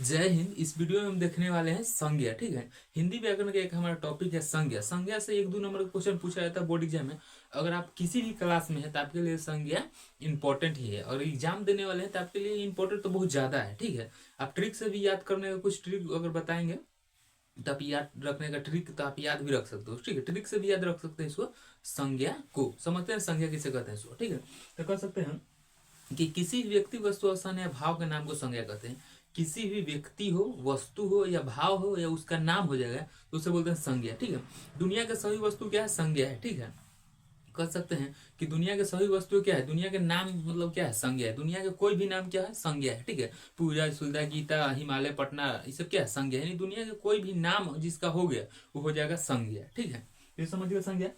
जय हिंद। इस वीडियो में हम देखने वाले हैं संज्ञा। ठीक है, हिंदी व्याकरण का एक हमारा टॉपिक है संज्ञा। संज्ञा से 1-2 नंबर का क्वेश्चन पूछा जाता है बोर्ड एग्जाम में। अगर आप किसी भी क्लास में है तो आपके लिए संज्ञा इंपॉर्टेंट ही है, और एग्जाम देने वाले हैं तो आपके लिए इंपॉर्टेंट तो बहुत ज़्यादा है। ठीक है, आप ट्रिक से भी याद करने का कुछ ट्रिक अगर बताएंगे तो आप याद रखने का ट्रिक तो आप याद भी रख सकते हो। ठीक है, ट्रिक से भी याद रख सकते हैं इसको। संज्ञा को समझते हैं, संज्ञा किसे कहते हैं इसको। ठीक है, तो कह सकते हैं कि किसी व्यक्ति, वस्तु, स्थान या भाव के नाम को संज्ञा कहते हैं। किसी भी व्यक्ति हो, वस्तु हो या भाव हो या उसका नाम हो जाएगा तो उसे बोलते हैं संज्ञा। ठीक है, दुनिया के सभी वस्तु क्या है? संज्ञा है। ठीक है, कह सकते हैं कि दुनिया के सभी वस्तु क्या है? दुनिया के नाम मतलब क्या है? संज्ञा है। दुनिया के कोई भी नाम क्या है? संज्ञा है। ठीक है, पूजा, सुधा, गीता, हिमालय, पटना, ये सब क्या है? संज्ञा है। यानी दुनिया के कोई भी नाम जिसका हो गया वो हो जाएगा संज्ञा। ठीक है, ये समझिए संज्ञा।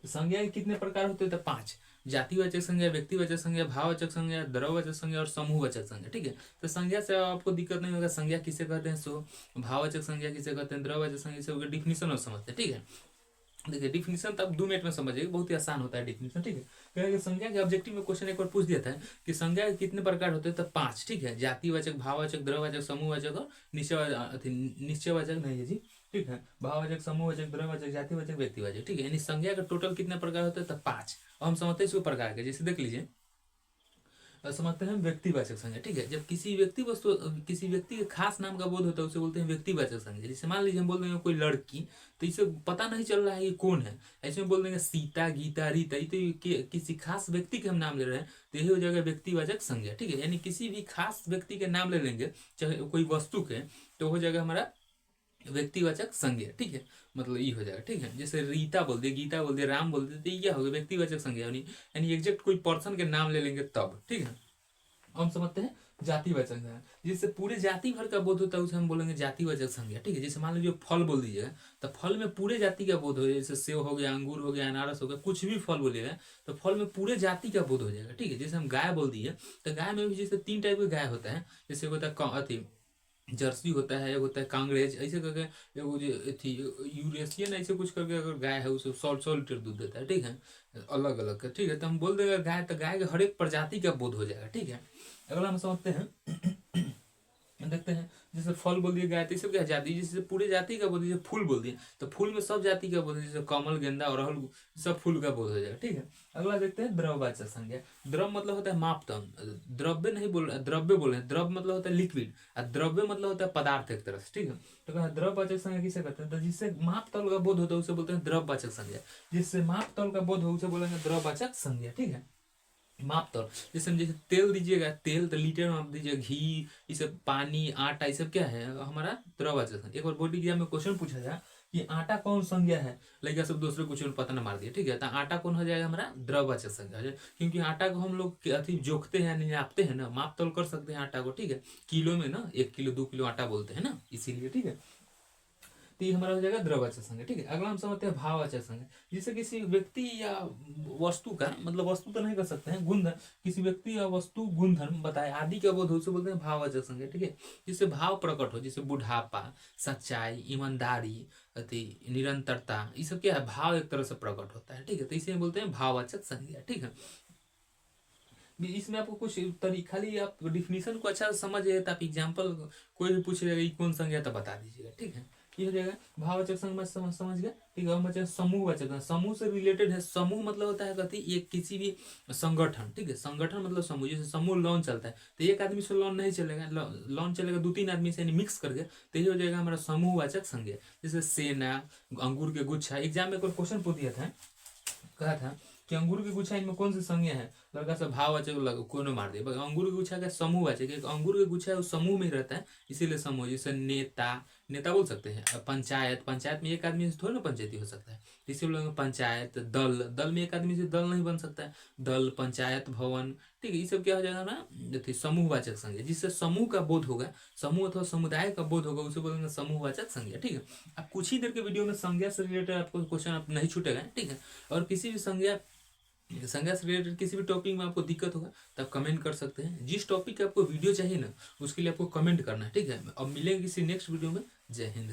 तो संज्ञा के कितने प्रकार होते हैं? तो 5। जातिवाचक संज्ञा, व्यक्तिवाचक संज्ञा, भाववाचक संज्ञा, द्रव्यवाचक संज्ञा और समूहवाचक संज्ञा। ठीक है, तो संज्ञा से आपको दिक्कत नहीं होगा। संज्ञा किसे कहते हैं? सो भाववाचक संज्ञा किसे कहते हैं? द्रव्यवाचक संज्ञा से डिफिनेशन और समझते हैं। ठीक है, देखिए डिफिनेशन तो आप 2 मिनट में समझिएगा, बहुत ही आसान होता है डिफिनेशन। ठीक है, क्योंकि संज्ञा के ऑब्जेक्टिव में क्वेश्चन एक बार पूछ दिया था कि संज्ञा के कितने प्रकार होते हैं? तो 5। ठीक है, जातिवाचक, भाववाचक, द्रव्यवाचक, समूहवाचक और निश्चयवाचक नहीं है जी। ठीक है, भाववाचक, समूहवाचक, द्रव्यवाचक, जातिवाचक, व्यक्तिवाचक। ठीक है, यानी संज्ञा का टोटल कितने प्रकार होते हैं? तो 5। और हम समझते हैं इसको प्रकार के, जैसे देख लीजिए समझते हैं व्यक्तिवाचक संज्ञा। ठीक है, जब किसी व्यक्ति, वस्तु, किसी व्यक्ति के खास नाम का बोध होता है उसे बोलते हैं व्यक्तिवाचक संज्ञा। जैसे मान लीजिए हम बोल देंगे कोई लड़की, तो इसे पता नहीं चल रहा है ये कौन है, ऐसे में बोल देंगे सीता, गीता, रीता, ये तो किसी खास व्यक्ति के हम नाम ले रहे हैं तो यही हो जाएगा व्यक्तिवाचक संज्ञा। ठीक है, यानी किसी भी खास व्यक्ति के नाम ले लेंगे, चाहे कोई वस्तु के, तो हो जाएगा हमारा व्यक्तिवाचक संज्ञा। ठीक है, मतलब ये हो जाएगा। ठीक है, जैसे रीता बोल दिए, गीता बोल दिए, राम बोल दिए, तो ये क्या हो गया? व्यक्तिवाचक संज्ञा। यानी एग्जैक्ट कोई पर्सन के नाम ले लेंगे तब। ठीक है, हम समझते हैं जातिवाचक संज्ञा, जिससे पूरे जाति भर का बोध होता है उसे हम बोलेंगे जातिवाचक संज्ञा। ठीक है, जैसे मान लीजिए फल बोल दीजिएगा तो फल में पूरे जाति का बोध हो जाएगा। जैसे सेव हो गया, अंगूर हो गया, अनारस हो गया, कुछ भी फल बोलिएगा तो फल में पूरे जाति का बोध हो जाएगा। ठीक है, जैसे हम गाय बोल दिए तो गाय में भी जैसे 3 टाइप के गाय होता है। जैसे होता है अथी जर्सी होता है, एक होता है कांग्रेज, ऐसे करके एगो जो थी यूरेशियन, ऐसे कुछ करके अगर गाय है उसे 100 लीटर दूध देता है। ठीक है, अलग अलग का। ठीक है, तो हम बोल देंगे गाय, तो गाय के हर एक प्रजाति का बोध हो जाएगा। ठीक है, अगला हम समझते हैं देखते हैं जैसे फल बोल दिए गाय, तो सब क्या जाति, जैसे पूरे जाति का बोल दिए। फूल बोल दिए तो फूल में सब जाति का बोध है, जैसे कमल, गेंदा, अड़हुल, सब फूल का बोध हो जाएगा। ठीक है, अगला देखते हैं द्रव्यवाचक संज्ञा। द्रव मतलब होता है मापतन, द्रव्य नहीं बोल, द्रव्य बोल रहे हैं। द्रव मतलब होता है लिक्विड और द्रव्य मतलब होता है पदार्थ एक तरह से। ठीक है, तो कहना द्रव्यवाचक संज्ञा किसे कहते हैं? तो जिससे माप तल का बोध होता है उसे बोलते हैं द्रव्यवाचक संज्ञा। जिससे माप तल का बोध हो उसे बोलेंगे द्रव्यवाचक संज्ञा। ठीक है, माप तौल, जैसे तेल दीजिएगा, तेल तो लीटर में आप दीजिए, घी, ये सब, पानी, आटा, ये सब क्या है? हमारा द्रव्यवाचक संज्ञा। एक बार बोर्ड एग्जाम में क्वेश्चन पूछा था कि आटा कौन संज्ञा है, लड़का सब दूसरे क्वेश्चन पता न मार दिया। ठीक है, तो आटा कौन हो जाएगा? हमारा द्रव्यवाचक संज्ञा हो जाएगा, क्योंकि आटा को हम लोग अति जोखते हैं, नापते हैं ना, माप तौल कर सकते हैं आटा को। ठीक है, किलो में ना, 1 किलो 2 किलो आटा बोलते हैं ना, इसीलिए। ठीक है, तो ये हमारा हो जाएगा द्रव्यवाचक संज्ञा। ठीक है, अगला हम समझते हैं भाववाचक संज्ञा। जिससे किसी व्यक्ति या वस्तु का, मतलब वस्तु तो नहीं कर सकते हैं, गुणधर्म, किसी व्यक्ति या वस्तु गुणधर्म बताए आदि का बोध हो उसे बोलते हैं भाववाचक संज्ञा। ठीक है, जिससे भाव प्रकट हो, जैसे बुढ़ापा, सच्चाई, ईमानदारी, अति निरंतरता, ये सब क्या है? भाव एक तरह से प्रकट होता है। ठीक है, तो इसे बोलते हैं भाववाचक संज्ञा। ठीक है, इसमें आपको कुछ तरीका, खाली आप डिफिनीशन को अच्छा से समझ गए तो आप एग्जाम्पल कोई भी पूछेगा कौन संज्ञा तो बता दीजिएगा। ठीक है, ये हो जाएगा भाववाचक संज्ञा, समझ गया। ठीक है, हम बच्चे समूहवाचक, समूह से रिलेटेड है। समूह मतलब होता है कथी? ये किसी भी संगठन। ठीक है, संगठन मतलब समूह। जैसे समूह लॉन चलता है तो एक आदमी से लॉन नहीं चलेगा, लॉन चलेगा 2-3 आदमी से, यानी मिक्स करके, तो ये हो जाएगा हमारा समूहवाचक संज्ञा। जैसे सेना, अंगूर के गुच्छा। एग्जाम में कोई क्वेश्चन पूछ दिया था, कहा था कि अंगूर की गुच्छा इनमें कौन सी संज्ञा है? लड़का सब भाववाचक कोनो मार दिया। अंगूर की गुच्छा का समूहवाचक, एक अंगूर की गुच्छा है उस समूह में ही रहता है, इसीलिए समूह। जैसे नेता, नेता बोल सकते हैं। पंचायत, पंचायत में एक आदमी से थोड़ी ना पंचायती हो सकता है, इसीलिए बोलेंगे पंचायत। दल, दल में एक आदमी से दल नहीं बन सकता है। दल, पंचायत, भवन। ठीक है, ये सब क्या हो जाएगा ना? समूहवाचक संज्ञा। जिससे समूह का बोध होगा, समूह अथवा समुदाय का बोध होगा, उसे बोलेंगे समूहवाचक संज्ञा। ठीक है, अब कुछ ही देर के वीडियो में संज्ञा से रिलेटेड आपको क्वेश्चन आप नहीं छूटेगा। ठीक है, और किसी भी संज्ञा से रिलेटेड किसी भी टॉपिक में आपको दिक्कत होगा तो आप कमेंट कर सकते हैं। जिस टॉपिक का आपको वीडियो चाहिए ना, उसके लिए आपको कमेंट करना है। ठीक है, अब मिलेंगे किसी नेक्स्ट वीडियो में। जय हिंद।